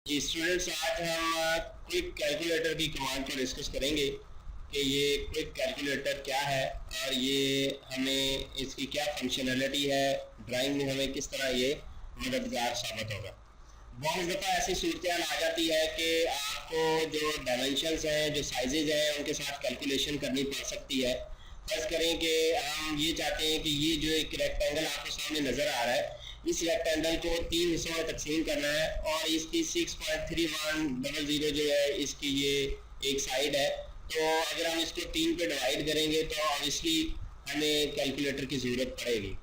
जी students, आज हम quick calculator की कमांड को डिस्कस करेंगे कि ये क्विक कैलकुलेटर क्या है और ये हमें इसकी क्या फंक्शनैलिटी है, ड्राइंग में हमें किस तरह ये मददगार साबित होगा। बहुत दफ़ा ऐसी सूरत आ जाती है कि आपको जो डायमेंशंस हैं, जो साइजेज हैं, उनके साथ कैलकुलेशन करनी पड़ सकती है। फर्ज करें कि हम ये चाहते हैं कि ये जो एक रेक्टेंगल आपके सामने नज़र आ रहा है, इस रेक्टेंगल को 3 हिस्सों में तकसीम करना है और इसकी 6.3100 जो है इसकी ये एक साइड है। तो अगर हम इसको 3 पे डिवाइड करेंगे तो ऑब्वियसली हमें कैलकुलेटर की ज़रूरत पड़ेगी।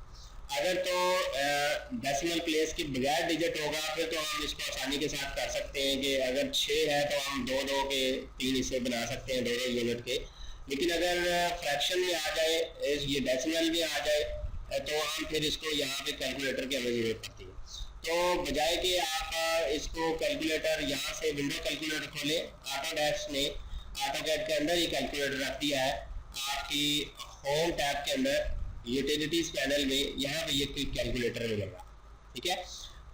अगर तो डेसिमल प्लेस की बगैर डिजिट होगा फिर तो हम इसको आसानी के साथ कर सकते हैं कि अगर 6 है तो हम 2 के 3 हिस्से बना सकते हैं, 2 यूनिट के। लेकिन अगर फ्रैक्शन में आ जाए, ये डेसिमल में आ जाए, तो हम फिर इसको यहाँ पे कैलकुलेटर की हमें ज़रूरत पड़ती है। तो बजाय कि आप इसको कैलकुलेटर यहाँ से विंडो कैलकुलेटर खोलें, ऑटोडेस्क ने ऑटोकैड के अंदर ही कैलकुलेटर रख दिया है आपकी होम टैब के अंदर, यूटिलिटीज पैनल में। यहाँ पे ये क्विक कैलकुलेटर मिलेगा। ठीक है,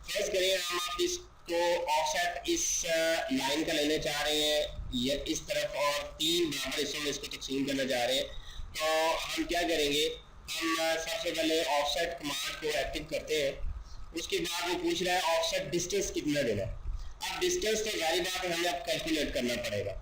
फर्ज करें हम आप इसको ऑफसेट इस लाइन का लेने चाह रहे हैं या इस तरफ और 3 बराबर हिस्सों में इसको तकसीम करना चाह रहे हैं। तो हम क्या करेंगे, हम सबसे पहले ऑफसेट कमांड को एक्टिव करते हैं। उसके बाद वो पूछ रहा है ऑफसेट डिस्टेंस कितना देना है। अब डिस्टेंस तो जारी बात है, हमें अब कैलकुलेट करना पड़ेगा।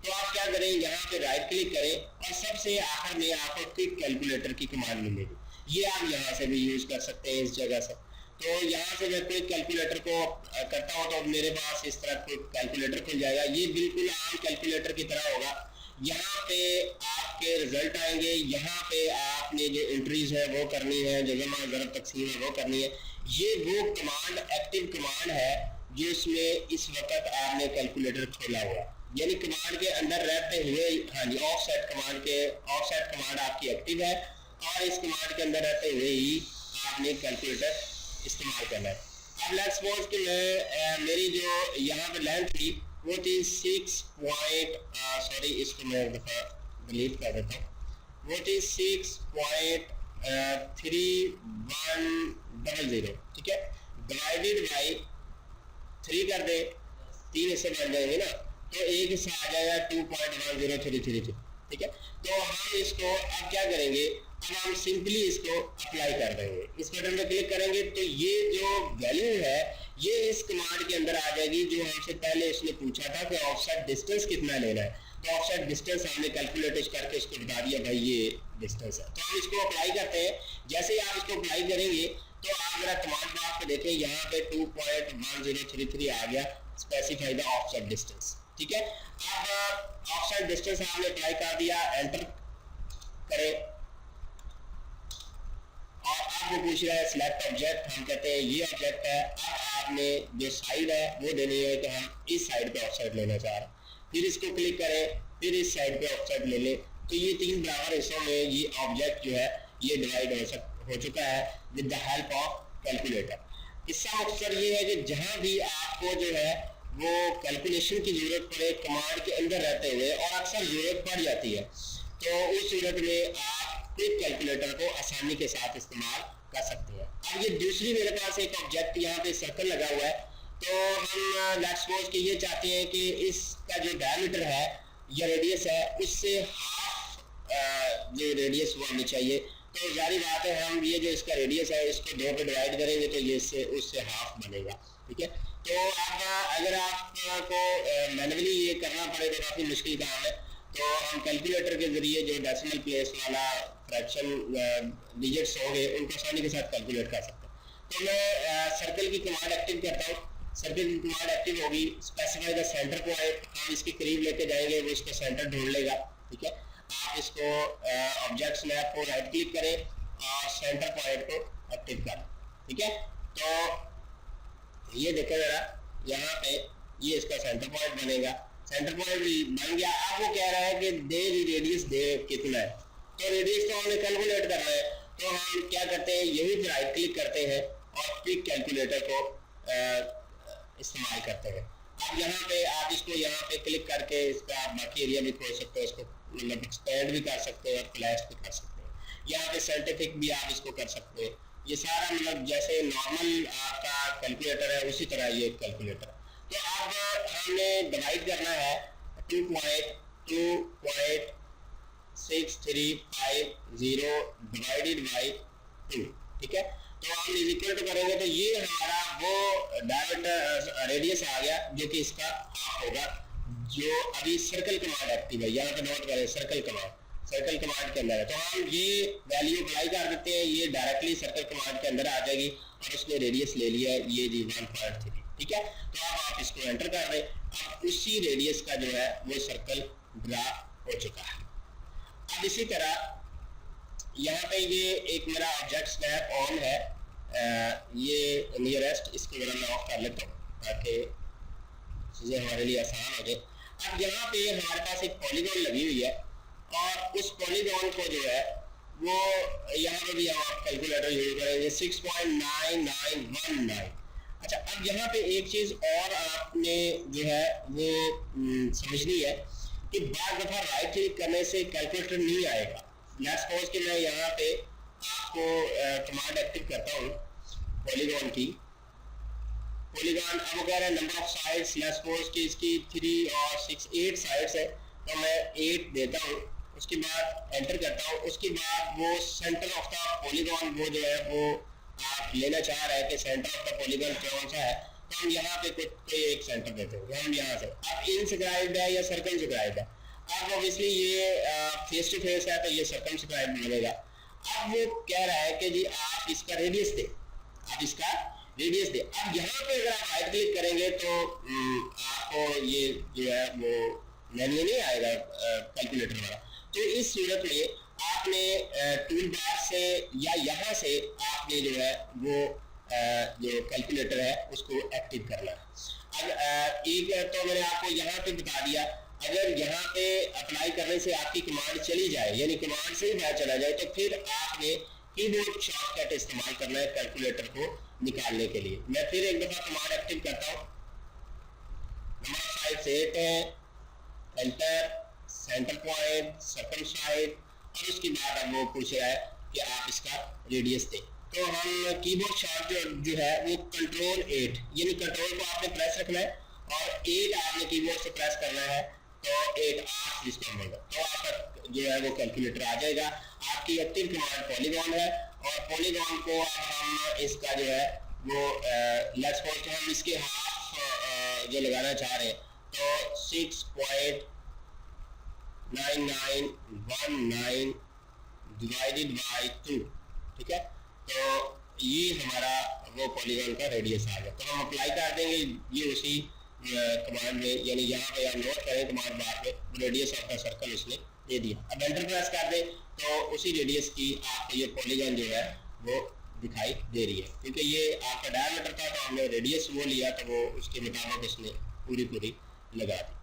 तो आप क्या करें, यहाँ पे राइट क्लिक करें और सबसे आखिर में आपको क्विक कैलकुलेटर की कमांड मिलेगी। ये आप यहाँ से भी यूज कर सकते हैं इस जगह से। तो यहाँ से मैं क्विक कैलकुलेटर को करता हूँ तो मेरे पास इस तरह क्विक कैलकुलेटर खुल जाएगा। ये बिल्कुल आम कैलकुलेटर की तरह होगा। यहाँ पे आपके रिजल्ट आएंगे, यहाँ पे आपने जो एंट्रीज है वो करनी है, जो जमा ज़रब तकसीम है वो करनी है। ये वो कमांड एक्टिव कमांड है जिसमें इस वक्त आपने कैलकुलेटर खोला हुआ है, यानी कमांड के अंदर रहते हुए। हाँ जी, ऑफसेट कमांड आपकी एक्टिव है और इस कमांड के अंदर रहते हुए ही आपने कैलकुलेटर इस्तेमाल करना है। अब लेट्स सपोज कि मैं मेरी जो यहाँ पे लेंथ थी वो थी 6 पॉइंट, सॉरी इसको मैं एक दफ़ा डिलीट कर देता हूँ। वो थी 6.3100। ठीक है, डिवाइडेड बाई 3 कर दे, 3 हिस्से बन जाएंगे ना, तो एक हिस्सा आ जाएगा 2.10332। ठीक है, तो हम इसको अब क्या करेंगे, अब हम सिंपली इसको अप्लाई कर देंगे। इस बटन पे क्लिक करेंगे तो ये जो वैल्यू है ये इस कमांड के अंदर आ जाएगी जो हमसे पहले इसने पूछा था कि ऑफसेट डिस्टेंस कितना लेना है। तो ऑफसेट डिस्टेंस हमने कैलकुलेट करके इसको बता दिया, भाई ये डिस्टेंस है। तो हम इसको अप्लाई करते हैं। जैसे ही आप इसको अप्लाई करेंगे तो आप मेरा कमांड बॉक्स पे देखें, यहाँ पे 2.1033 आ गया, स्पेसिफाई द ऑफसेट डिस्टेंस। ठीक है, अब ऑफसेट डिस्टेंस आपने अप्लाई कर दिया, एंटर करें और अब वो पूछ रहा है सिलेक्ट ऑब्जेक्ट। हम कहते हैं ये ऑब्जेक्ट है। अब आपने जो साइड है वो देनी है कि हम इस साइड पे ऑफसेट लेना चाह रहे हैं। फिर इसको क्लिक करें, फिर इस साइड पे ऑफसेट ले लें। तो ये 3 बराबर हिस्सों में ये ऑब्जेक्ट जो है ये डिवाइड हो चुका है with the help of calculator. इसका मकसद ये है कि जहां भी आपको जो है वो कैलकुलेशन की जरूरत पड़े कमांड के अंदर रहते हुए, और अक्सर जरूरत पड़ जाती है, तो उस सूरत में आप क्विक कैलकुलेटर को आसानी के साथ इस्तेमाल कर सकते हैं। अब ये दूसरी मेरे पास एक ऑब्जेक्ट यहाँ पे सर्कल लगा हुआ है। तो हम लेट्स सपोज कि ये चाहते हैं कि इसका जो डायमीटर है या रेडियस है उससे हाफ जो रेडियस वो हमें चाहिए। तो जारी बात है, हम ये जो इसका रेडियस है इसको 2 पे डिवाइड करेंगे तो ये इससे उससे हाफ बनेगा। ठीक है, तो अब अगर आपको मैनुअली ये करना पड़े तो काफ़ी मुश्किल काम है। तो हम कैलकुलेटर के जरिए जो डेसिमल प्लेस वाला फ्रैक्शन डिजिट्स होंगे उनको आसानी के साथ कैलकुलेट कर सकते हैं। तो मैं सर्कल की कमांड एक्टिव करता हूँ। सर्कल की कमांड एक्टिव होगी, स्पेसिफाई द सेंटर पॉइंट। हम इसके करीब लेके जाएंगे, वो इसका सेंटर ढूंढ लेगा। ठीक है, आप इसको ऑब्जेक्ट स्नैप को राइट क्लिक करें और सेंटर पॉइंट को एक्टिव करें। ठीक है, तो ये देखें जरा, यहाँ पे ये इसका सेंटर पॉइंट बनेगा। सेंटर पॉइंट बन गया। अब वो कह रहा है कि दे रेडियस दे कितना है, तो रेडियस तो हमें कैलकुलेट करना है। तो हम क्या करते हैं, यही पे राइट क्लिक करते हैं और क्विक कैलकुलेटर को इस्तेमाल करते हैं। अब यहाँ पे आप इसको यहाँ पे क्लिक करके इस पर आप बाकी एरिया भी खोल सकते हैं, इसको मतलब एक्सपेंड भी कर सकते हैं और फ्लैश भी कर सकते हैं। यहाँ पे साइंटिफिक भी आप इसको कर सकते हैं। ये सारा मतलब जैसे नॉर्मल आपका कैलकुलेटर है उसी तरह ये कैलकुलेटर है। तो अब हमने डिवाइड करना है 2.635 डिवाइडेड बाई 2, ठीक है। तो हम इज इक्वल टू करेंगे तो ये हमारा वो डायमीटर रेडियस आ गया जो कि इसका हाफ होगा, जो अभी सर्कल कमांड एक्टिव है, यहाँ पे नोट करें सर्कल कमांड के अंदर है। तो हम ये वैल्यू अप्लाई कर देते हैं, ये डायरेक्टली सर्कल कमांड के अंदर आ जाएगी और उसने रेडियस ले लिया है ये जी 1.3, ठीक है। तो अब आप इसको एंटर कर दें, अब उसी रेडियस का जो है वो सर्कल ड्रा हो चुका है। अब इसी तरह यहाँ पे ये एक मेरा ऑब्जेक्ट स्नैप ऑन है, ये नियरेस्ट, इसको जरा मैं ऑफ कर लेता हूँ ताकि चीज़ें हमारे लिए आसान हो जाए। अब यहाँ पे हमारे पास एक पॉलीगॉन लगी हुई है और उस पॉलीगॉन को जो है वो यहाँ पे भी हम कैलकुलेटर यूज करेंगे 6.9919। अच्छा, अब यहाँ पे एक चीज़ और आपने जो है वो समझनी है कि बार दफ़ा राइट क्लिक करने से कैलकुलेटर नहीं आएगा। लेट्स सपोज कि मैं यहाँ पे आपको कमांड एक्टिव करता हूँ पॉलीगॉन की, पॉलीगॉन अब कह रहे हैं number of sides, let's suppose कि इसकी 3 और 6 8 साइड्स है, तो मैं 8 देता हूँ, उसके बाद एंटर करता हूँ। उसके बाद वो सेंटर ऑफ द पॉलीगॉन वो जो है वो आप लेना चाह रहे हैं कि सेंटर ऑफ द पॉलीगॉन कौन सा है, तो हम यहाँ पे कोई एक सेंटर देते हैं, हम यहाँ से अब इनस्क्राइब्ड है या सर्कमस्क्राइब्ड है। अब ऑब्वियसली ये फेस टू फेस है तो ये सर्कमस्क्राइब्ड बनेगा। अब वो कह रहा है कि जी आप इसका रेडियस दे, आप इसका रेडियस दे। अब यहाँ पे अगर आप राइट क्लिक करेंगे तो आपको ये जो है वो मेन्यू नहीं आएगा कैलकुलेटर वाला। तो इस सूरत में आपने टूल बार से या यहाँ से आपने जो है वो जो कैलकुलेटर है उसको एक्टिव करना है। अब एक तो मैंने आपको यहाँ पे बता दिया, अगर यहाँ पे अप्लाई करने से आपकी कमांड चली जाए यानी कमांड से ही बाहर चला जाए तो फिर आपने कीबोर्ड शॉर्टकट इस्तेमाल करना है कैलकुलेटर को निकालने के लिए। मैं फिर एक दफ़ा कमांड एक्टिव करता हूँ, नंबर ऑफ साइड्स 8 है, एंटर, सेंटर पॉइंट, सर्कमस्क्राइब, और उसके बाद अब वो पूछ रहा है कि आप इसका रेडियस दें। तो हम कीबोर्ड शॉर्टकट जो है वो कंट्रोल 8 यानी कंट्रोल को आपने प्रेस रखना है और 8 आपने कीबोर्ड से प्रेस करना है, तो 8 जिसको हम बोलते हैं, तो आपका जो है वो कैलकुलेटर आ जाएगा। आपकी एक्टिव कमांड पॉलीगॉन है और पॉलीगॉन को अब हम इसका जो है वो लेट्स सपोज हम इसके हाफ जो लगाना चाह रहे हैं तो 6.9919 डिवाइडेड बाई 2, ठीक है। तो ये हमारा वो पॉलीगॉन का रेडियस आ गया। तो हम अप्लाई कर देंगे ये उसी कमांड में, यानी यहाँ पे हम नोट करें कमांड बार पे रेडियस ऑफ द सर्कल उसने दे दिया। अब एंटर प्रेस कर दें तो उसी रेडियस की आपको ये पॉलीगॉन जो है वो दिखाई दे रही है, क्योंकि ये आपका डायमीटर था तो हमने रेडियस वो लिया तो वो उसके मुताबिक उसने पूरी लगा दी।